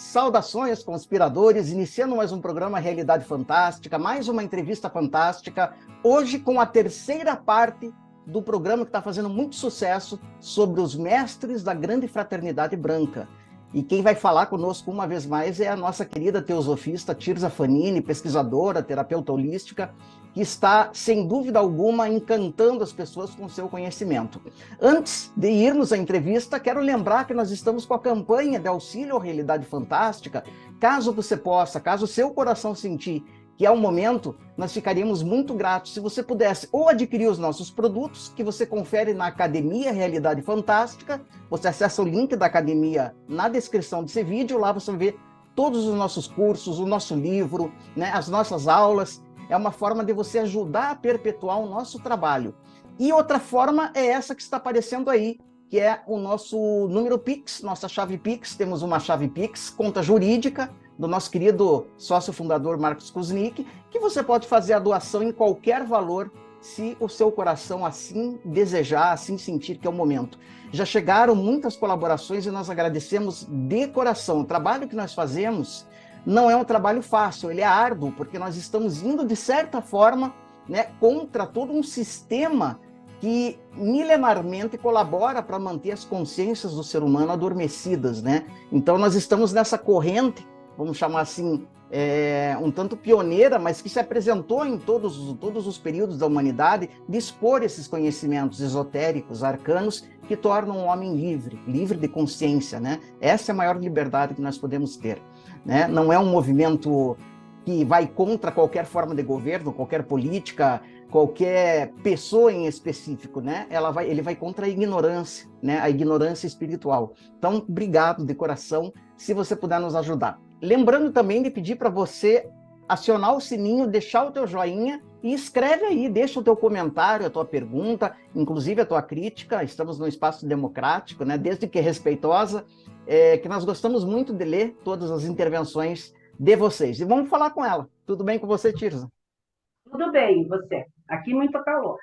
Saudações, conspiradores, iniciando mais um programa Realidade Fantástica, mais uma entrevista fantástica, hoje com a terceira parte do programa que está fazendo muito sucesso sobre os mestres da Grande Fraternidade Branca. E quem vai falar conosco uma vez mais é a nossa querida teosofista Tirza Fanini, pesquisadora, terapeuta holística, que está, sem dúvida alguma, encantando as pessoas com seu conhecimento. Antes de irmos à entrevista, quero lembrar que nós estamos com a campanha de auxílio à realidade fantástica. Caso você possa, caso o seu coração sentir que é o momento, nós ficaríamos muito gratos se você pudesse ou adquirir os nossos produtos, que você confere na Academia Realidade Fantástica. Você acessa o link da academia na descrição desse vídeo, lá você vai ver todos os nossos cursos, o nosso livro, né, as nossas aulas. É uma forma de você ajudar a perpetuar o nosso trabalho. E outra forma é essa que está aparecendo aí, que é o nosso número Pix, nossa chave Pix. Temos uma chave Pix, conta jurídica, do nosso querido sócio fundador Marcos Kuznick, que você pode fazer a doação em qualquer valor, se o seu coração assim desejar, assim sentir que é o momento. Já chegaram muitas colaborações e nós agradecemos de coração. O trabalho que nós fazemos não é um trabalho fácil, ele é árduo, porque nós estamos indo, de certa forma, né, contra todo um sistema que milenarmente colabora para manter as consciências do ser humano adormecidas, né? Então nós estamos nessa corrente, vamos chamar assim, um tanto pioneira, mas que se apresentou em todos os períodos da humanidade, de expor esses conhecimentos esotéricos, arcanos, que tornam o homem livre de consciência, né? Essa é a maior liberdade que nós podemos ter, né? Não é um movimento que vai contra qualquer forma de governo, qualquer política, qualquer pessoa em específico, né? Ele vai contra a ignorância, né? A ignorância espiritual. Então, obrigado de coração, se você puder nos ajudar. Lembrando também de pedir para você acionar o sininho, deixar o teu joinha e escreve aí, deixa o teu comentário, a tua pergunta, inclusive a tua crítica. Estamos num espaço democrático, né? Desde que respeitosa, que nós gostamos muito de ler todas as intervenções de vocês. E vamos falar com ela. Tudo bem com você, Tirza? Tudo bem, você? Aqui muito calor.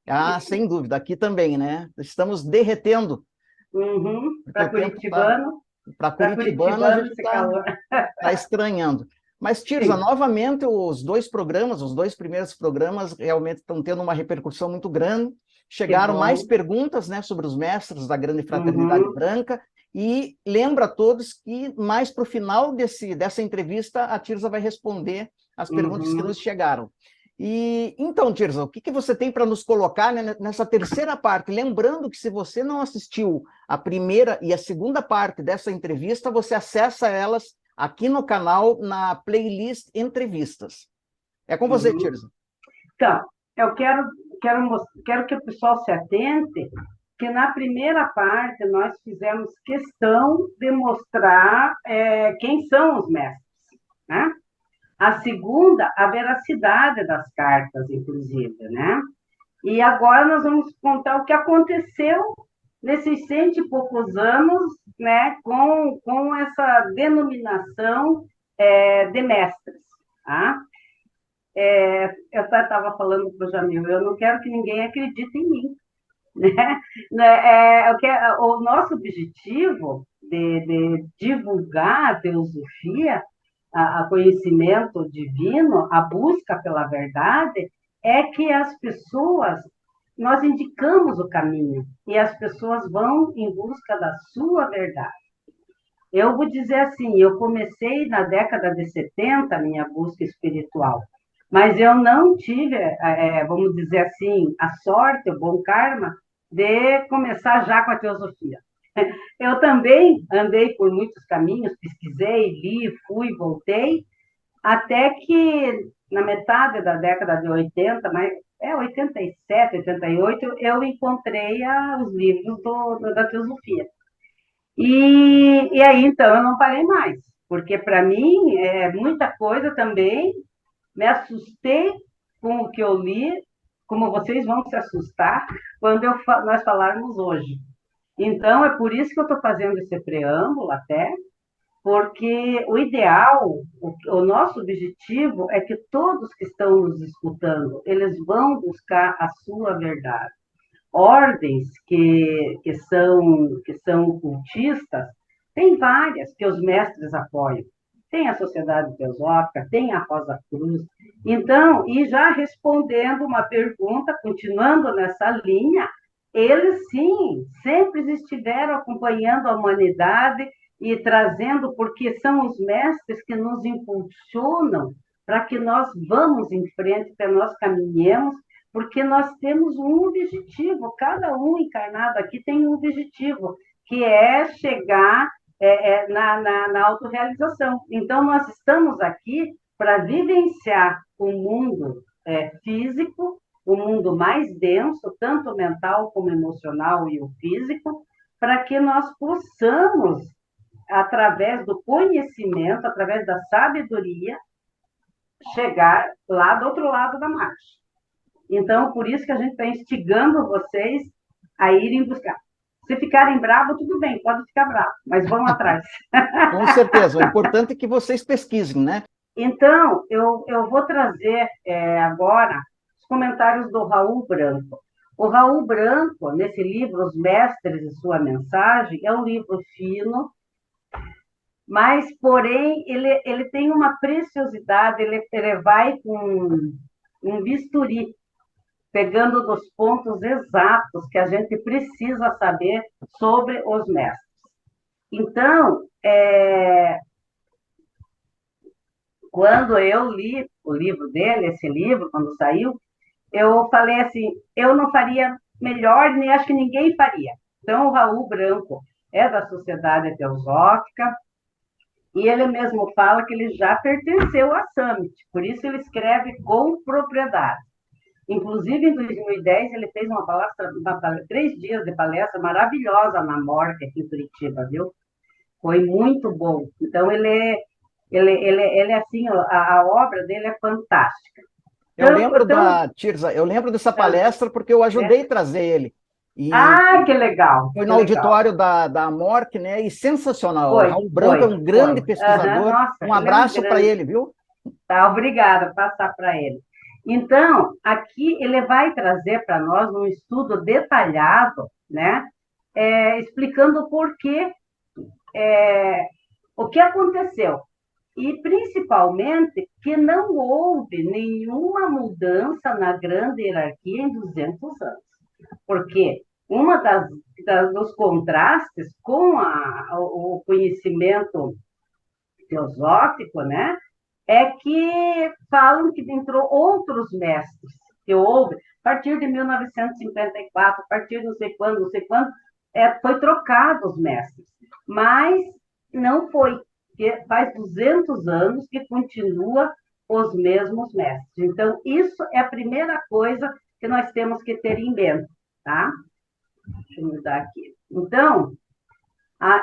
Ah, sem dúvida, aqui também, né? Estamos derretendo, porque Para o tempo está... Curitibano, Para Curitibano, a gente esse está calor. estranhando. Mas, Tirza, Sim. novamente, os dois primeiros programas, realmente estão tendo uma repercussão muito grande. Que Chegaram mais bom. perguntas, né, sobre os mestres da Grande Fraternidade Uhum, Branca. E lembra a todos que, mais para o final dessa entrevista, a Tirza vai responder as perguntas que nos uhum. chegaram. E então, Tirza, o que você tem para nos colocar, né, nessa terceira parte? Lembrando que, se você não assistiu a primeira e a segunda parte dessa entrevista, você acessa elas aqui no canal, na playlist Entrevistas. É com você, Uhum. Tirza. Então, eu quero que o pessoal se atente que na primeira parte nós fizemos questão de mostrar quem são os mestres, né? A segunda, a veracidade das cartas, inclusive, né? E agora nós vamos contar o que aconteceu nesses 100 e poucos anos, né, com essa denominação de mestres. Tá? Eu estava falando para o Jamil, eu não quero que ninguém acredite em mim. Né? O nosso objetivo de divulgar a teosofia, a conhecimento divino, a busca pela verdade, é que as pessoas, nós indicamos o caminho e as pessoas vão em busca da sua verdade. Eu vou dizer assim, eu comecei na década de 70 a minha busca espiritual, mas eu não tive, vamos dizer assim, a sorte, o bom karma, de começar já com a teosofia. Eu também andei por muitos caminhos, pesquisei, li, fui, voltei, até que na metade da década de 80, mas 87, 88, eu encontrei os livros da teosofia. E aí, então, eu não parei mais, porque para mim é muita coisa também, me assustei com o que eu li, como vocês vão se assustar quando nós falarmos hoje. Então, é por isso que eu estou fazendo esse preâmbulo até, porque o ideal, o nosso objetivo é que todos que estão nos escutando, eles vão buscar a sua verdade. Ordens que são ocultistas, Tem várias que os mestres apoiam. Tem a Sociedade Teosófica, tem a Rosa Cruz. Então, e já respondendo uma pergunta, continuando nessa linha, eles sim, sempre estiveram acompanhando a humanidade e trazendo, porque são os mestres que nos impulsionam para que nós vamos em frente, para nós caminhemos, porque nós temos um objetivo, cada um encarnado aqui tem um objetivo, que é chegar na autorrealização. Então, nós estamos aqui para vivenciar o mundo físico, o mundo mais denso, tanto mental como emocional e o físico, para que nós possamos, através do conhecimento, através da sabedoria, chegar lá do outro lado da marcha. Então, por isso que a gente está instigando vocês a irem buscar. Se ficarem bravos, tudo bem, pode ficar bravo, mas vão atrás. Com certeza, o importante é que vocês pesquisem, né? Então, eu vou trazer agora os comentários do Raul Branco. O Raul Branco, nesse livro, Os Mestres e Sua Mensagem, é um livro fino, mas, porém, ele tem uma preciosidade, ele vai com um bisturi, pegando dos pontos exatos que a gente precisa saber sobre os mestres. Então, quando eu li o livro dele, esse livro, quando saiu, eu falei assim, eu não faria melhor, nem acho que ninguém faria. Então, o Raul Branco é da Sociedade Teosófica, e ele mesmo fala que ele já pertenceu à Summit, por isso ele escreve com propriedade. Inclusive, em 2010, ele fez uma palestra, 3 dias de palestra maravilhosa na Morte, aqui em Curitiba, viu? Foi muito bom. Então, ele assim, a obra dele é fantástica. Eu lembro Tirza, eu lembro dessa palestra porque eu ajudei a trazer ele. E que legal! Foi no auditório da Morte, né? E sensacional. O Raul Branco é um grande pesquisador. Nossa, um abraço para ele, viu? Tá, obrigada, passar para ele. Então, aqui ele vai trazer para nós um estudo detalhado, né? Explicando o porquê, o que aconteceu. E, principalmente, que não houve nenhuma mudança na grande hierarquia em 200 anos. Porque uma dos contrastes com o conhecimento teosófico, né, é que falam que entrou outros mestres, que houve, a partir de 1954, a partir de não sei quando, foi trocado os mestres. Mas não foi, porque faz 200 anos que continua os mesmos mestres. Então, isso é a primeira coisa que nós temos que ter em mente, tá? Deixa eu mudar aqui. Então,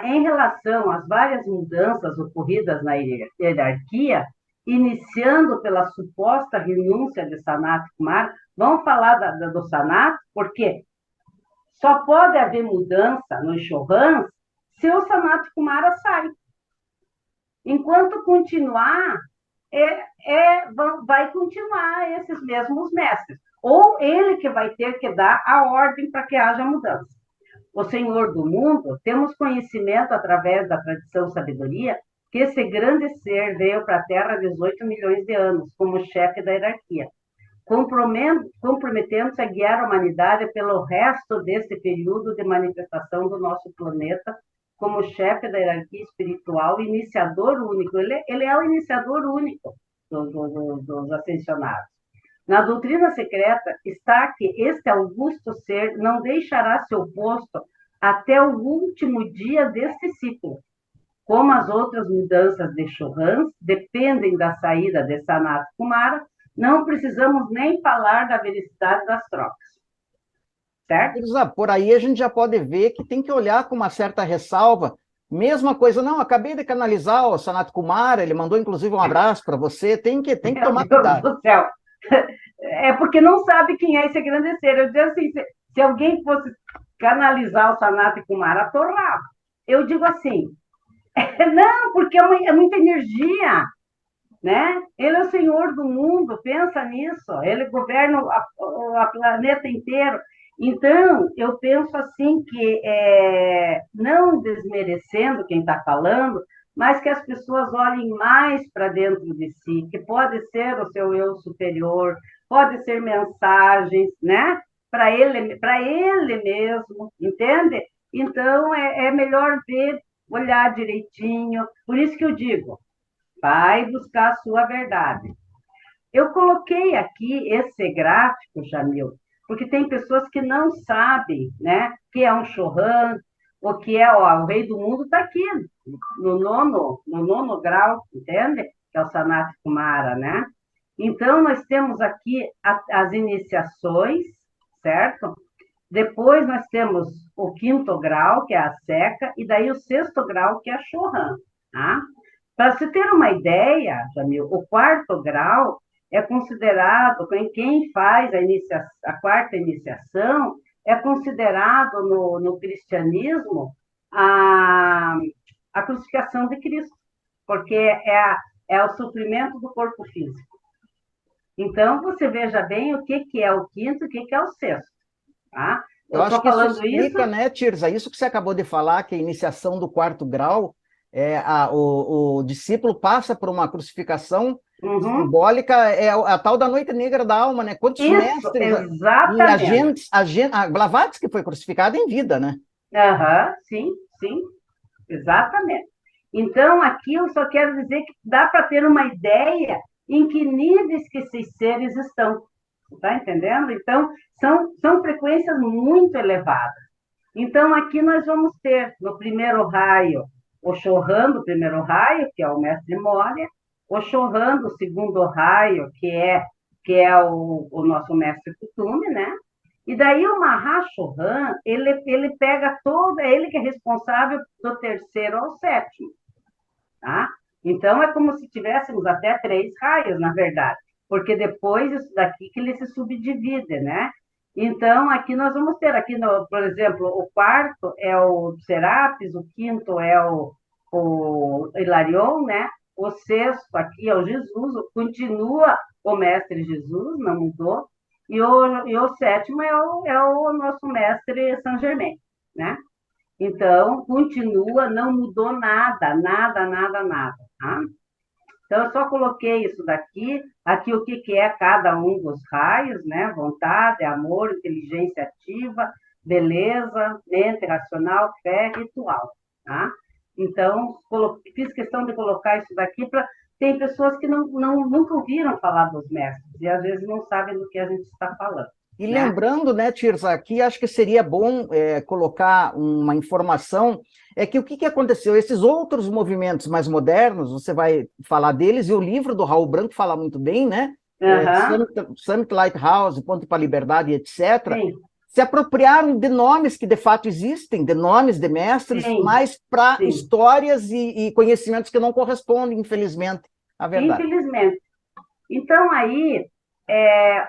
em relação às várias mudanças ocorridas na hierarquia, iniciando pela suposta renúncia de Sanat Kumara, vamos falar do Sanat, porque só pode haver mudança nos Chohans se o Sanat Kumara sai. Enquanto continuar, vai continuar esses mesmos mestres. Ou ele que vai ter que dar a ordem para que haja mudança. O Senhor do Mundo, temos conhecimento através da tradição sabedoria que esse grande ser veio para a Terra há 18 milhões de anos, como chefe da hierarquia, comprometendo-se a guiar a humanidade pelo resto desse período de manifestação do nosso planeta, como chefe da hierarquia espiritual, iniciador único. Ele é o iniciador único dos ascensionados. Na doutrina secreta está que este augusto ser não deixará seu posto até o último dia deste ciclo. Como as outras mudanças de Chohans dependem da saída de Sanat Kumara, não precisamos nem falar da velocidade das trocas. Certo? Por aí a gente já pode ver que tem que olhar com uma certa ressalva. Mesma coisa, não, acabei de canalizar o Sanat Kumara, ele mandou inclusive um abraço para você, tem que tomar cuidado. Meu Deus do céu! É porque não sabe quem é esse grande ser. Eu digo assim, se alguém fosse canalizar o Sanat Kumara, atorrava. Eu digo assim, não, porque é muita energia, né? Ele é o Senhor do mundo, pensa nisso, ele governa o planeta inteiro. Então, eu penso assim que, não desmerecendo quem está falando, mas que as pessoas olhem mais para dentro de si, que pode ser o seu eu superior, pode ser mensagens, né? Para ele mesmo, entende? Então, é melhor ver, olhar direitinho. Por isso que eu digo, vai buscar a sua verdade. Eu coloquei aqui esse gráfico, Jamil, porque tem pessoas que não sabem, né, que é um Chohan, o que é, ó, o rei do mundo está aqui, no nono grau, entende? Que é o Sanat Kumara, né? Então, nós temos aqui as iniciações, certo? Depois nós temos o quinto grau, que é a seca, e daí o sexto grau, que é a Chohan, tá? Para se ter uma ideia, Jamil, o quarto grau é considerado, quem faz a quarta iniciação, é considerado no cristianismo a, a crucificação de Cristo, porque é o sofrimento do corpo físico. Então, você veja bem o que é o quinto e o que é o sexto. Tá? Eu Eu acho estou que isso falando isso. explica, né, Tirza, isso que você acabou de falar, que a iniciação do quarto grau, o discípulo passa por uma crucificação Uhum. simbólica, é a tal da noite negra da alma, né? Quantos Isso, mestres e exatamente. a Blavatsky foi crucificada em vida, né? Uhum, sim, sim, exatamente. Então, aqui eu só quero dizer que dá para ter uma ideia em que níveis que esses seres estão. Está entendendo? Então, são frequências muito elevadas. Então, aqui nós vamos ter, no primeiro raio, o Chohan do primeiro raio, que é o mestre Moria, o Chohan do segundo raio, que é o nosso mestre Kutume, né? E daí o Mahashohan, ele pega é ele que é responsável do terceiro ao sétimo, tá? Então, é como se tivéssemos até 3 raios, na verdade, porque depois isso daqui que ele se subdivide, né? Então, aqui nós vamos ter, por exemplo, o quarto é o Serapis, o quinto é o Hilarion, né? O sexto aqui é o Jesus, continua o Mestre Jesus, não mudou, e o sétimo é o nosso Mestre Saint Germain, né? Então, continua, não mudou nada, nada, nada, nada. Tá? Então, eu só coloquei isso daqui, aqui o que é cada um dos raios, né? Vontade, amor, inteligência ativa, beleza, mente racional, fé, ritual. Tá? Então, fiz questão de colocar isso daqui para. Tem pessoas que nunca ouviram falar dos mestres e às vezes não sabem do que a gente está falando. E Né? lembrando, né, Tirza, aqui acho que seria bom colocar uma informação, que o que aconteceu? Esses outros movimentos mais modernos, você vai falar deles, e o livro do Raul Branco fala muito bem, né? Uhum. Summit Lighthouse, Ponte para a Liberdade, etc., Sim, se apropriaram de nomes que de fato existem, de nomes de mestres, sim, mas para sim. histórias e conhecimentos que não correspondem, infelizmente, à verdade. Infelizmente. Então, aí,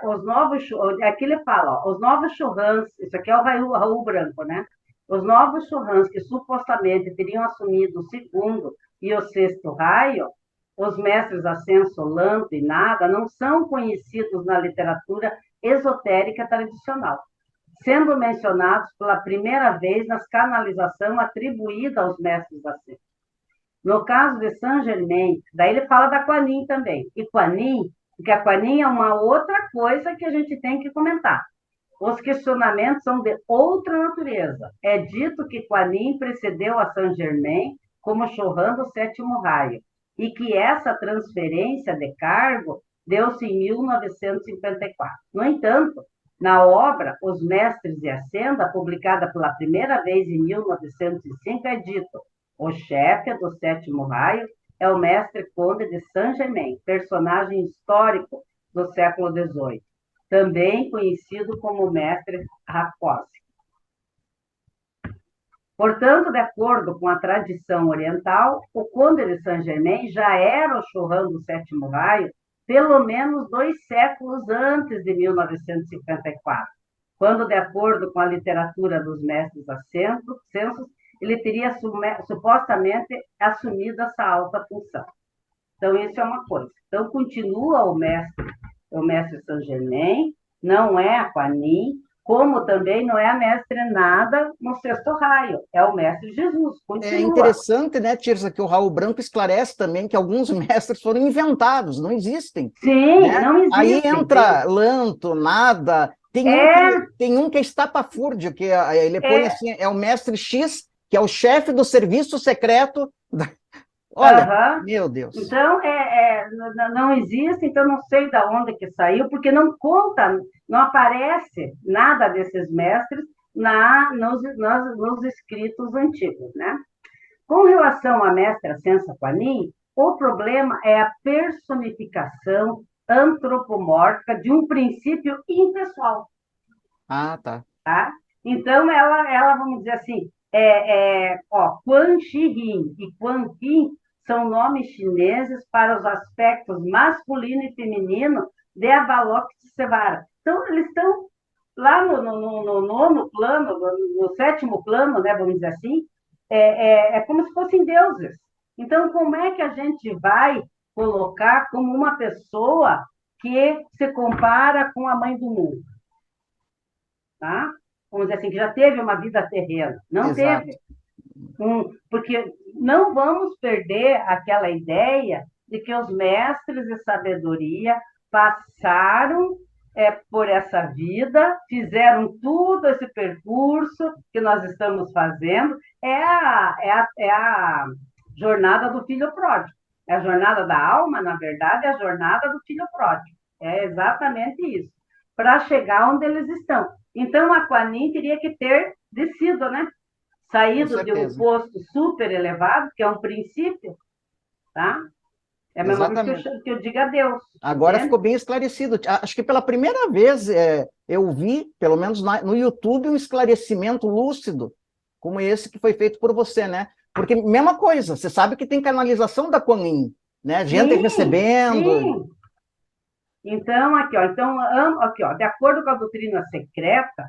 os novos, aqui ele fala, ó, os novos churrans, isso aqui é o Raul Branco, né? Os novos churrans que supostamente teriam assumido o segundo e o sexto raio, os mestres Ascenso, Lanto e Nada, não são conhecidos na literatura esotérica tradicional, sendo mencionados pela primeira vez nas canalizações atribuídas aos mestres Ascenso. No caso de Saint Germain, daí ele fala da Kuan também. E porque a Kuan é uma outra coisa que a gente tem que comentar. Os questionamentos são de outra natureza. É dito que Kuan precedeu a Saint Germain como Chohan do sétimo raio, e que essa transferência de cargo deu-se em 1954. No entanto, na obra Os Mestres e a Senda, publicada pela primeira vez em 1905, é dito: o chefe do sétimo raio é o mestre Conde de Saint-Germain, personagem histórico do século XVIII, também conhecido como mestre Rákóczi. Portanto, de acordo com a tradição oriental, o Conde de Saint-Germain já era o Chohan do sétimo raio pelo menos 2 séculos antes de 1954, quando, de acordo com a literatura dos mestres ascensos, ele teria supostamente assumido essa alta função. Então, isso é uma coisa. Então, continua o mestre Saint Germain, não é a Kuan Yin, Como também não é a mestre nada no sexto raio, é o mestre Jesus, É continua. interessante, né, Tirza, que o Raul Branco esclarece também que alguns mestres foram inventados, não existem, Sim, né? não Aí existem. entra Lanto, Nada, É, tem um que é estapafúrdio, que ele põe é, assim, é o mestre X, que é o chefe do serviço secreto. Olha, aham. meu Deus. Então, não existe, então não sei de onde que saiu, porque não conta, não aparece nada desses mestres nos escritos antigos, né? Com relação à mestra Sensa Kuan-Yin, o problema é a personificação antropomórfica de um princípio impessoal, Ah, tá. tá? Então, vamos dizer assim, Quan Shi Yin e Quan Yin são nomes chineses para os aspectos masculino e feminino de Avalokitesvara. Então, eles estão lá no nono plano, no sétimo plano, né, vamos dizer assim, é como se fossem deuses. Então, como é que a gente vai colocar como uma pessoa que se compara com a mãe do mundo? Tá? Vamos dizer assim, que já teve uma vida terrena. Não Exato. teve. Porque não vamos perder aquela ideia de que os mestres de sabedoria passaram por essa vida, fizeram tudo esse percurso que nós estamos fazendo. É a jornada do filho pródigo. É a jornada da alma, na verdade, é a jornada do filho pródigo. É exatamente isso. Para chegar onde eles estão. Então, a Kuan Yin teria que ter descido, né? Com Saído de um certeza. posto super elevado, que é um princípio, tá? É a mesma coisa Exatamente. que eu diga a Deus, Agora entende? ficou bem esclarecido. Acho que pela primeira vez eu vi, pelo menos no YouTube, um esclarecimento lúcido, como esse que foi feito por você, né? Porque, mesma coisa, você sabe que tem canalização da Kuan Yin, né? Gente Sim, recebendo. sim. Então, aqui, ó, de acordo com a doutrina secreta,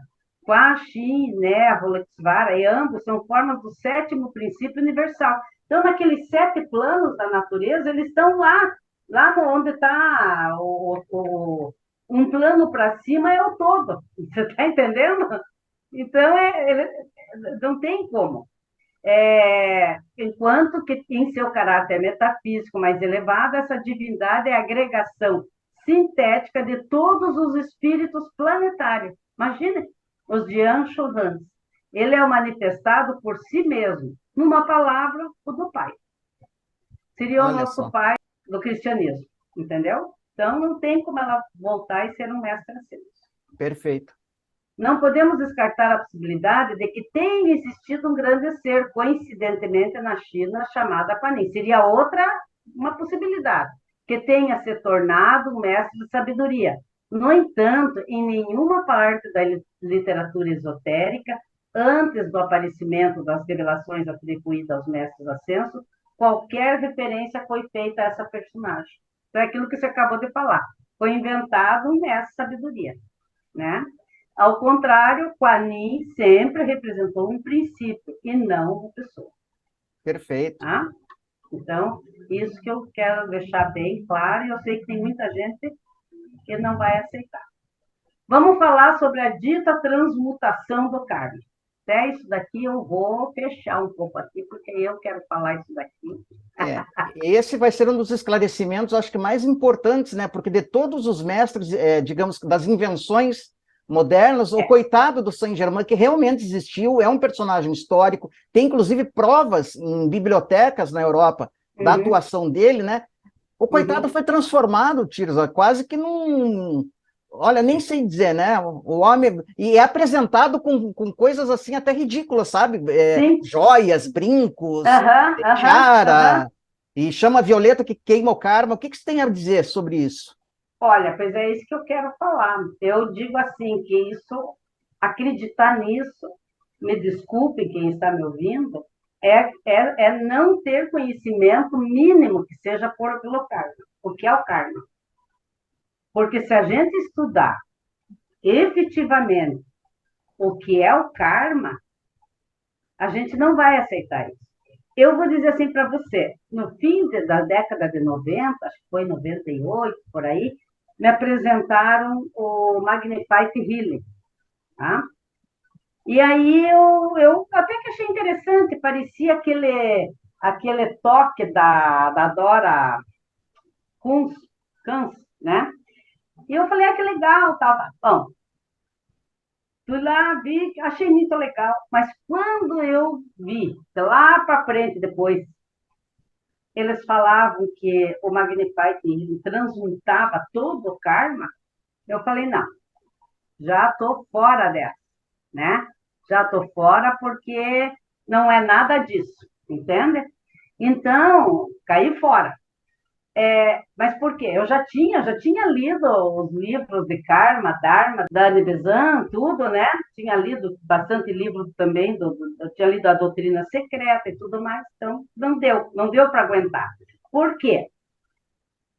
Quaxi, né, Avalokitesvara e ambos são formas do sétimo princípio universal. Então, naqueles 7 planos da natureza, eles estão lá onde está um plano para cima é o todo. Você está entendendo? Então, não tem como. Enquanto que em seu caráter metafísico mais elevado, essa divindade é a agregação sintética de todos os espíritos planetários. Imagine os Jian Shuhans. Ele é o manifestado por si mesmo, numa palavra, o do Pai. Seria o Olha nosso só, Pai do cristianismo, entendeu? Então, não tem como ela voltar e ser um mestre assim. perfeito. Não podemos descartar a possibilidade de que tenha existido um grande ser, coincidentemente na China, chamada Kuan Yin. Seria uma possibilidade, que tenha se tornado um mestre de sabedoria. No entanto, em nenhuma parte da literatura esotérica, antes do aparecimento das revelações atribuídas aos mestres ascensos, qualquer referência foi feita a essa personagem. Então, é aquilo que você acabou de falar. Foi inventado um mestre de sabedoria, né? Ao contrário, Kuan Yin sempre representou um princípio e não uma pessoa. Perfeito. Tá? Então, isso que eu quero deixar bem claro, e eu sei que tem muita gente que não vai aceitar. Vamos falar sobre a dita transmutação do karma. Até isso daqui eu vou fechar um pouco aqui, porque eu quero falar isso daqui. Esse vai ser um dos esclarecimentos, acho que mais importantes, né? Porque de todos os mestres, digamos, das invenções modernas, o coitado do Saint-Germain, que realmente existiu, é um personagem histórico, tem inclusive provas em bibliotecas na Europa da atuação dele, né? O coitado foi transformado, Tirza, quase que num. Olha, nem sei dizer, né? O homem. E é apresentado com coisas assim até ridículas, sabe? Sim. Joias, brincos, Aham. tiara, e chama a Violeta que queima o karma. O que você tem a dizer sobre isso? Olha, pois é isso que eu quero falar. Eu digo assim, que acreditar nisso, me desculpe quem está me ouvindo, é não ter conhecimento mínimo que seja pelo karma. O que é o karma? Porque se a gente estudar efetivamente o que é o karma, a gente não vai aceitar isso. Eu vou dizer assim para você, no fim da década de 90, acho que foi 98, por aí, me apresentaram o Magnified Healing, tá? E aí eu até que achei interessante, parecia aquele toque da Dora Kunz, Kunz, né? E eu falei, que legal, tal. Bom, fui lá, vi, achei muito legal. Mas quando eu vi, lá para frente depois, eles falavam que o Magnify transmutava todo o karma, eu falei, não, já estou fora dessa, né? Já estou fora porque não é nada disso, entende? Então, caí fora. Mas por quê? Eu já tinha lido os livros de Karma, Dharma, da Anne Besant, tudo, né? Tinha lido bastante livro também, eu tinha lido a Doutrina Secreta e tudo mais, então não deu para aguentar. Por quê?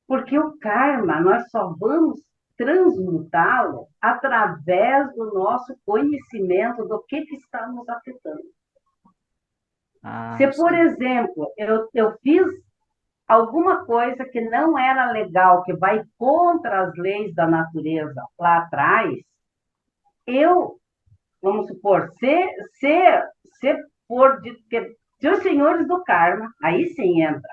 Porque o karma, nós só vamos transmutá-lo através do nosso conhecimento do que está nos afetando. Se, por exemplo, eu fiz alguma coisa que não era legal, que vai contra as leis da natureza lá atrás, vamos supor, se for dito que se os senhores do karma, aí sim entra,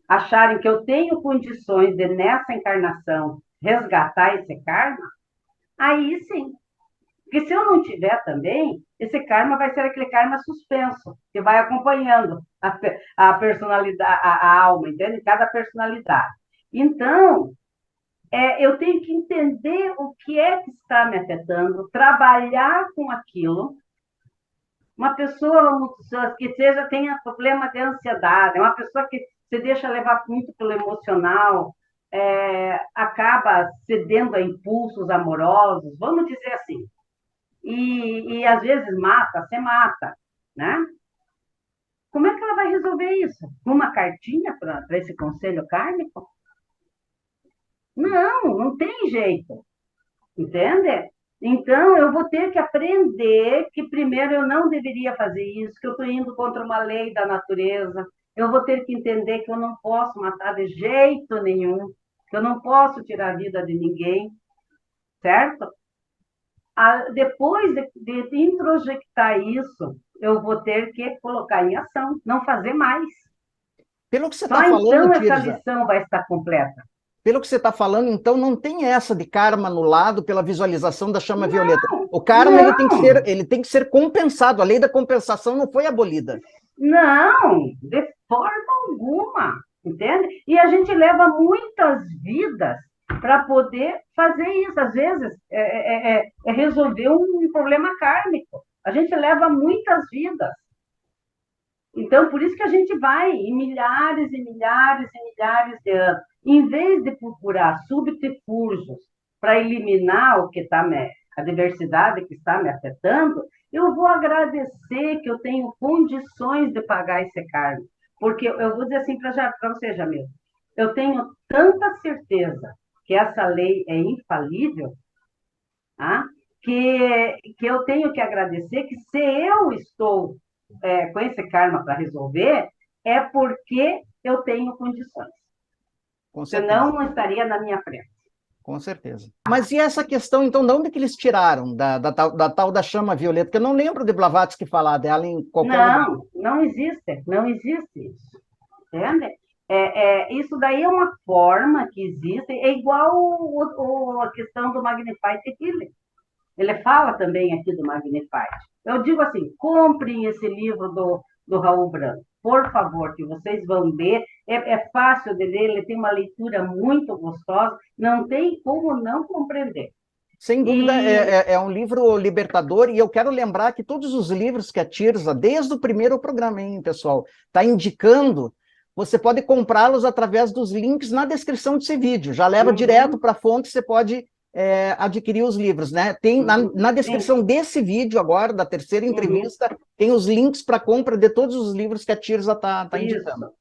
acharem que eu tenho condições de, nessa encarnação, resgatar esse karma, aí sim. Porque se eu não tiver também, esse karma vai ser aquele karma suspenso, que vai acompanhando a personalidade, a alma, entende? Cada personalidade. Então, eu tenho que entender o que é que está me afetando, trabalhar com aquilo. Uma pessoa que tenha problema de ansiedade, uma pessoa que se deixa levar muito pelo emocional, acaba cedendo a impulsos amorosos, vamos dizer assim. E às vezes se mata, né? Como é que ela vai resolver isso? Uma cartinha para esse conselho kármico? Não tem jeito, entende? Então, eu vou ter que aprender que primeiro eu não deveria fazer isso, que eu estou indo contra uma lei da natureza. Eu vou ter que entender que eu não posso matar de jeito nenhum, que eu não posso tirar a vida de ninguém, certo? Depois de introjectar isso, eu vou ter que colocar em ação, não fazer mais. Pelo que você Só está falando, então essa Tirza, lição vai estar completa. pelo que você está falando, então não tem essa de karma anulado pela visualização da chama violeta. O karma Não, ele tem que ser compensado. A lei da compensação não foi abolida. não, de forma alguma, entende? E a gente leva muitas vidas para poder fazer isso. Às vezes é resolver um problema kármico. A gente leva muitas vidas. Então, por isso que a gente vai em milhares e milhares e milhares de anos. Em vez de procurar subterfúgios para eliminar a diversidade que está me afetando, eu vou agradecer que eu tenho condições de pagar esse karma. Porque eu vou dizer assim para você, Jamil, eu tenho tanta certeza que essa lei é infalível, tá? que eu tenho que agradecer que se eu estou com esse karma para resolver, é porque eu tenho condições. Com Senão, certeza. não estaria na minha frente. Com certeza. Mas e essa questão, então, de onde que eles tiraram da tal da chama violeta? Porque eu não lembro de Blavatsky falar dela em qualquer lugar. Não existe isso. Entende? Isso daí é uma forma que existe, é igual a questão do Magnify Tequila. Ele fala também aqui do Magnify. Eu digo assim, comprem esse livro do Raul Branco, por favor, que vocês vão ler. É fácil de ler, ele tem uma leitura muito gostosa, não tem como não compreender. Sem dúvida, é um livro libertador, e eu quero lembrar que todos os livros que a Tirza, desde o primeiro programa, hein, pessoal, está indicando, você pode comprá-los através dos links na descrição desse vídeo. Já leva direto para a fonte, você pode adquirir os livros, né? Tem na descrição desse vídeo agora, da terceira entrevista, tem os links para compra de todos os livros que a Tirza está indicando.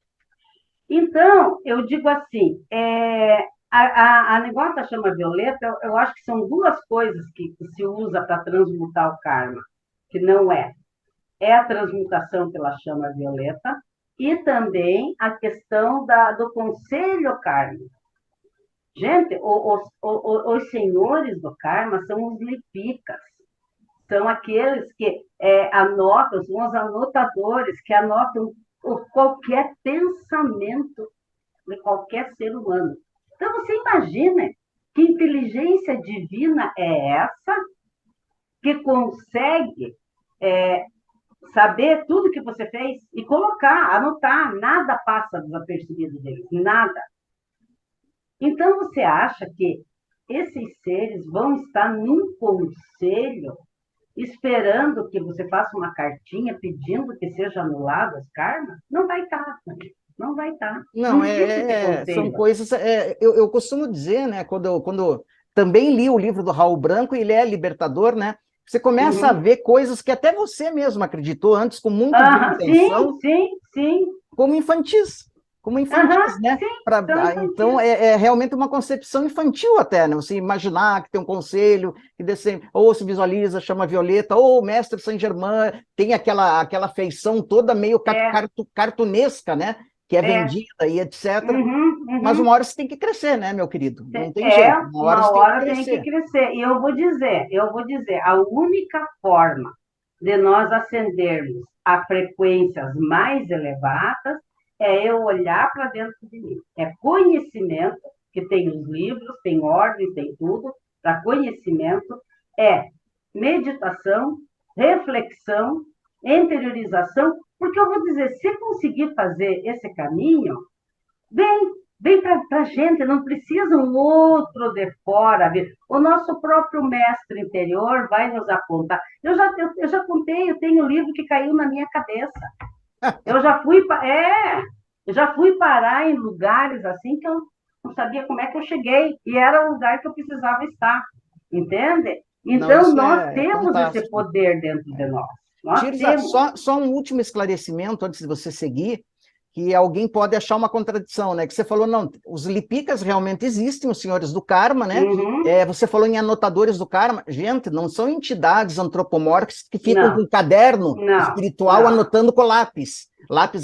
Então, eu digo assim, a negócio da chama violeta, eu acho que são duas coisas que se usa para transmutar o karma, que não é. É a transmutação pela chama violeta e também a questão do conselho kármico. Gente, os senhores do karma são os lipikas. são aqueles que anotam, são os anotadores que anotam qualquer pensamento de qualquer ser humano. Então, você imagina que inteligência divina é essa que consegue saber tudo que você fez e colocar, anotar, nada passa desapercebido deles, nada. Então, você acha que esses seres vão estar num conselho esperando que você faça uma cartinha pedindo que seja anulado as karmas? Não vai estar, não vai estar. Não, são conselho. coisas. Eu costumo dizer, né, quando também li o livro do Raul Branco, ele é libertador, né? Você começa a ver coisas que até você mesmo acreditou antes, com muito boa intenção, sim. como infantis. Né? Sim, Então, realmente uma concepção infantil até, né? Você imaginar que tem um conselho, que ou se visualiza, chama Violeta, ou o mestre Saint-Germain, tem aquela feição toda meio cartunesca, né? Que é vendida e etc. Mas uma hora você tem que crescer, né, meu querido? Não tem jeito. Uma hora tem que crescer. E eu vou dizer, a única forma de nós ascendermos a frequências mais elevadas é eu olhar para dentro de mim. É conhecimento, que tem os livros, tem ordem, tem tudo, para conhecimento, é meditação, reflexão, interiorização, porque eu vou dizer, se conseguir fazer esse caminho, vem para a gente, não precisa um outro de fora. O nosso próprio mestre interior vai nos apontar. Eu já contei, eu tenho um livro que caiu na minha cabeça. Eu já fui parar em lugares assim que eu não sabia como é que eu cheguei, e era o lugar que eu precisava estar, entende? Então, nós temos esse poder dentro de nós. Tirza, só um último esclarecimento antes de você seguir, que alguém pode achar uma contradição, né? Que você falou, não, os lipicas realmente existem, os senhores do karma, né? Você falou em anotadores do karma. Gente, não são entidades antropomórficas que ficam com um caderno espiritual anotando com lápis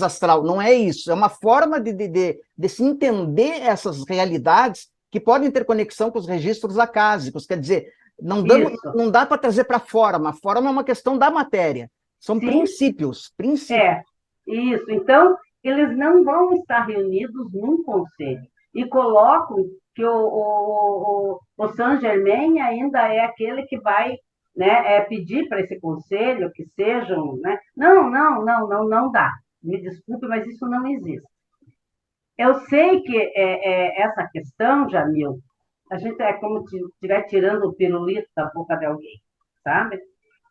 astral. Não é isso. É uma forma de se entender essas realidades que podem ter conexão com os registros acásicos. Quer dizer, não dá para trazer para a forma. A forma é uma questão da matéria. São princípios. Isso. Então, eles não vão estar reunidos num conselho. E colocam que o Saint-Germain ainda é aquele que vai, né, pedir para esse conselho que sejam... Né? Não dá. Me desculpe, mas isso não existe. Eu sei que essa questão, Jamil, a gente é como se estiver tirando o pirulito da boca de alguém, sabe?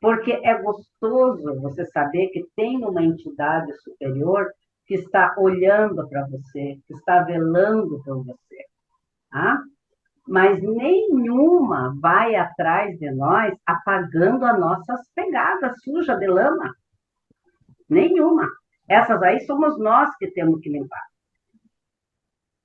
Porque é gostoso você saber que tem uma entidade superior que está olhando para você, que está velando por você. Tá? Mas nenhuma vai atrás de nós apagando as nossas pegadas sujas de lama. Nenhuma. Essas aí somos nós que temos que limpar.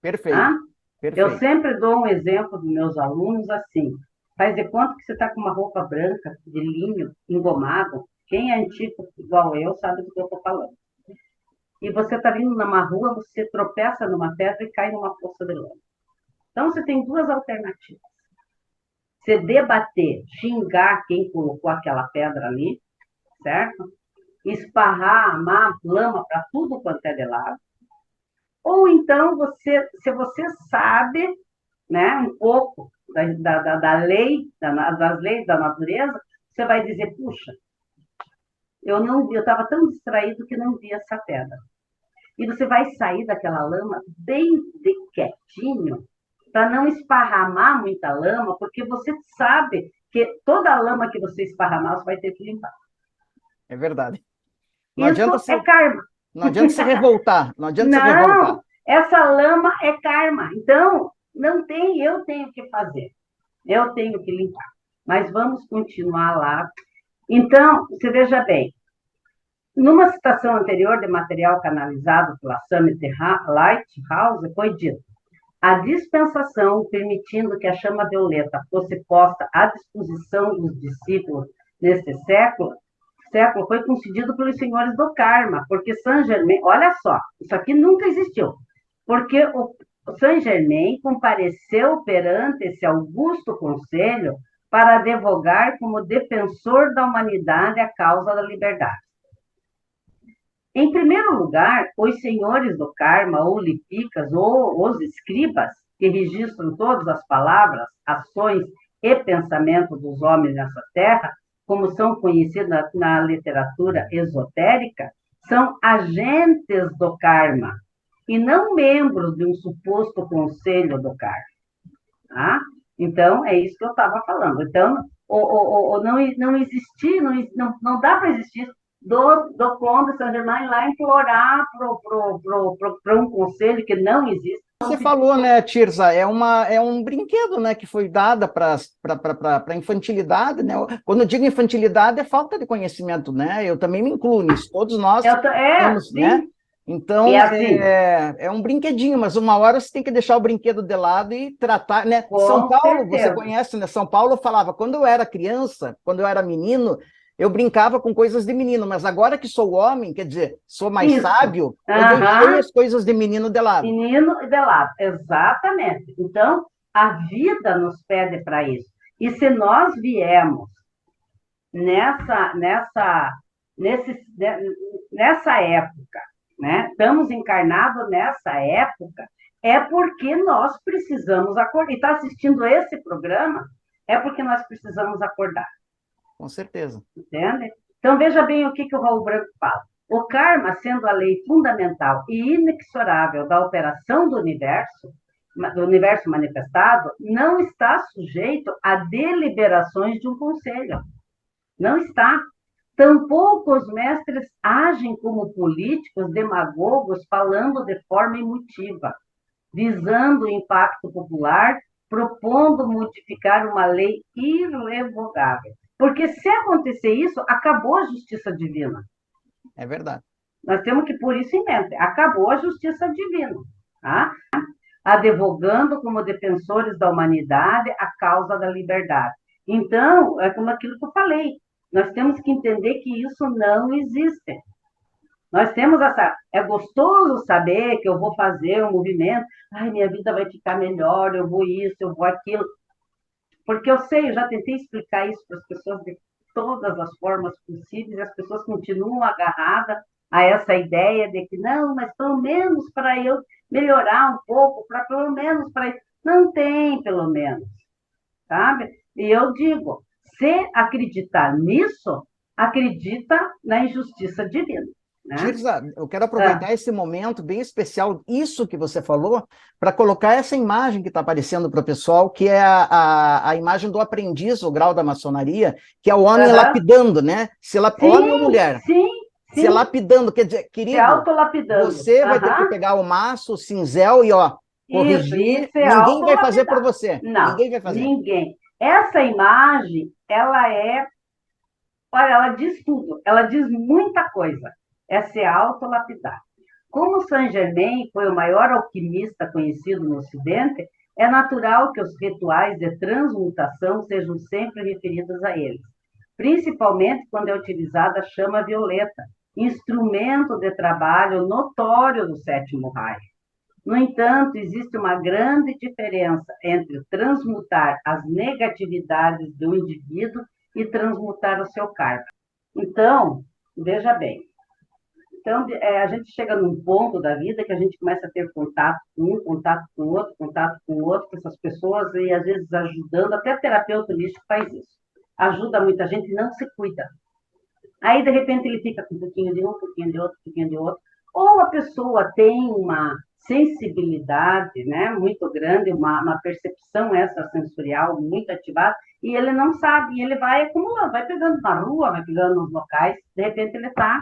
Perfeito. Tá? Perfeito. Eu sempre dou um exemplo dos meus alunos assim. Faz de conta que você está com uma roupa branca, de linho, engomado. Quem é antigo igual eu sabe do que eu estou falando. E você está vindo numa rua, você tropeça numa pedra e cai numa poça de lama. Então, você tem duas alternativas. Você debater, xingar quem colocou aquela pedra ali, certo? Esparrar, lama para tudo quanto é de lado. Ou então, se você sabe, né, um pouco das leis da natureza, você vai dizer, puxa, eu estava tão distraído que não vi essa pedra. E você vai sair daquela lama bem quietinho, para não esparramar muita lama, porque você sabe que toda a lama que você esparramar, você vai ter que limpar. É verdade. Isso é karma. Não adianta se revoltar. Não, essa lama é karma. Então, eu tenho que fazer. Eu tenho que limpar. Mas vamos continuar lá. Então, você veja bem, numa citação anterior de material canalizado pela Summit Lighthouse, foi dito: a dispensação permitindo que a chama violeta fosse posta à disposição dos discípulos neste século foi concedido pelos senhores do karma, porque Saint-Germain, olha só, isso aqui nunca existiu, porque o Saint-Germain compareceu perante esse augusto conselho para advogar como defensor da humanidade à causa da liberdade. Em primeiro lugar, os senhores do karma, ou lipicas, ou os escribas, que registram todas as palavras, ações e pensamentos dos homens nessa terra, como são conhecidos na literatura esotérica, são agentes do karma e não membros de um suposto conselho do karma. Tá? Então, é isso que eu estava falando. Então, não existir, não dá para existir do Conde Saint-Germain lá implorar para um conselho que não existe. Você falou, né, Tirza, é um brinquedo, né, que foi dada para a infantilidade, né? Quando eu digo infantilidade, é falta de conhecimento, né? Eu também me incluo nisso, todos nós temos, né? Então, assim, é um brinquedinho, mas uma hora você tem que deixar o brinquedo de lado e tratar, né? Com São Paulo, certeza. você conhece, né? São Paulo falava, quando eu era criança, quando eu era menino, eu brincava com coisas de menino, mas agora que sou homem, quer dizer, sou mais sábio, eu deixei as coisas de menino de lado. Menino de lado, exatamente. Então, a vida nos pede para isso. E se nós viemos nessa época, né? Estamos encarnados nessa época, é porque nós precisamos acordar. E está assistindo esse programa, é porque nós precisamos acordar. Com certeza. Entende? Então, veja bem o que o Raul Branco fala. O karma, sendo a lei fundamental e inexorável da operação do universo manifestado, não está sujeito a deliberações de um conselho. Não está. Tampouco os mestres agem como políticos demagogos falando de forma emotiva, visando o impacto popular, propondo modificar uma lei irrevogável. Porque se acontecer isso, acabou a justiça divina. É verdade. Nós temos que pôr isso em mente. Acabou a justiça divina. Tá? Advogando como defensores da humanidade a causa da liberdade. Então, é como aquilo que eu falei. Nós temos que entender que isso não existe. Nós temos essa... É gostoso saber que eu vou fazer um movimento, ai, minha vida vai ficar melhor, eu vou isso, eu vou aquilo. Porque eu sei, eu já tentei explicar isso para as pessoas de todas as formas possíveis, e as pessoas continuam agarradas a essa ideia de que, não, mas pelo menos para eu melhorar um pouco, para pelo menos para... Não tem pelo menos, sabe? E eu digo, se acreditar nisso, acredita na injustiça divina. Né? Tirza, eu quero aproveitar esse momento bem especial, isso que você falou, para colocar essa imagem que está aparecendo para o pessoal, que é a imagem do aprendiz, o grau da maçonaria, que é o homem lapidando, né? Homem ou mulher? Sim. Se lapidando, quer dizer, querido, se autolapidando. Você vai ter que pegar o maço, o cinzel e, corrigir. Ninguém vai fazer por você. Não, ninguém vai fazer. Ninguém. Essa imagem, olha, ela diz tudo, ela diz muita coisa. É se autolapidar. Como Saint-Germain foi o maior alquimista conhecido no Ocidente, é natural que os rituais de transmutação sejam sempre referidos a eles, principalmente quando é utilizada a chama violeta, instrumento de trabalho notório do sétimo raio. No entanto, existe uma grande diferença entre transmutar as negatividades do indivíduo e transmutar o seu karma. Então, veja bem, a gente chega num ponto da vida que a gente começa a ter contato com um, contato com outro, com essas pessoas, e às vezes ajudando, até terapeuta holístico faz isso. Ajuda muita gente e não se cuida. Aí, de repente, ele fica com um pouquinho de um, um pouquinho de outro, um pouquinho de outro. Ou a pessoa tem uma sensibilidade, né, muito grande, uma percepção extrasensorial muito ativada, e ele não sabe, e ele vai acumulando, vai pegando na rua, vai pegando nos locais, de repente ele está...